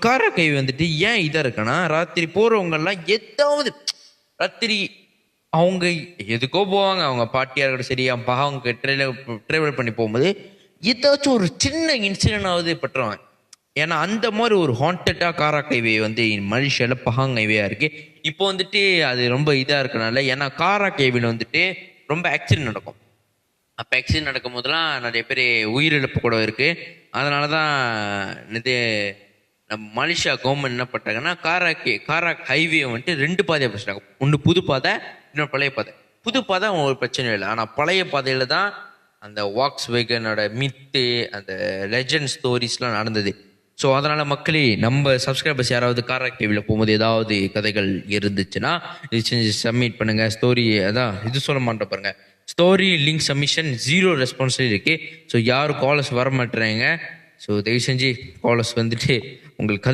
காராக்கை வந்துட்டு ஏன் இதாக இருக்குன்னா, ராத்திரி போகிறவங்கெல்லாம் ஏதாவது ராத்திரி அவங்க எதுக்கோ போவாங்க. அவங்க பாட்டியாக இருக்கட்டும் சரி, அவங்க ட்ராவல் பண்ணி போகும்போது ஏதாச்சும் ஒரு சின்ன இன்சிடென்ட் ஆகுது பட்டுருவாங்க. ஏன்னா அந்த மாதிரி ஒரு ஹாண்டடாக காராக் ஹைவே வந்து மலேசியாவில் பஹாங் ஹைவேயா இருக்கு. இப்போ வந்துட்டு அது ரொம்ப இதாக இருக்கனால, ஏன்னா காராக் ஹைவேல வந்துட்டு ரொம்ப ஆக்சிடென்ட் நடக்கும். அப்போ ஆக்சிடென்ட் நடக்கும் போதெல்லாம் நிறைய பேர் உயிரிழப்பு கூட இருக்கு. அதனால தான் இது நம்ம மலேசியா கவர்மெண்ட் என்ன பண்ணிட்டாங்கன்னா, காராக் ஹைவே வந்துட்டு 2 பாதையாக பிடிச்சிட்டாங்க. ஒன்று புது பாதை, இன்னொரு பழைய பாதை. புது பாதை ஒரு பிரச்சனையும் இல்லை. ஆனால் பழைய பாதையில தான் அந்த வாக்ஸ் வேகனோட மித்து, அந்த லெஜண்ட் ஸ்டோரிஸ்லாம் நடந்தது. ஸோ அதனால மக்களே, நம்ம சப்ஸ்கிரைபர்ஸ் யாராவது காராக் டிவியில் போகும்போது ஏதாவது கதைகள் இருந்துச்சுன்னா இது செஞ்சு சப்மிட் பண்ணுங்க. ஸ்டோரி அதான் இது சொல்ல மாட்டேன் பாருங்க, ஸ்டோரி லிங்க் சப்மிஷன் 0 ரெஸ்பான்ஸ் இருக்கு. ஸோ யாரும் காலர்ஸ் வர மாட்டேறாங்க. ஸோ தயவு செஞ்சு காலர்ஸ் வந்துட்டு உங்களுக்கு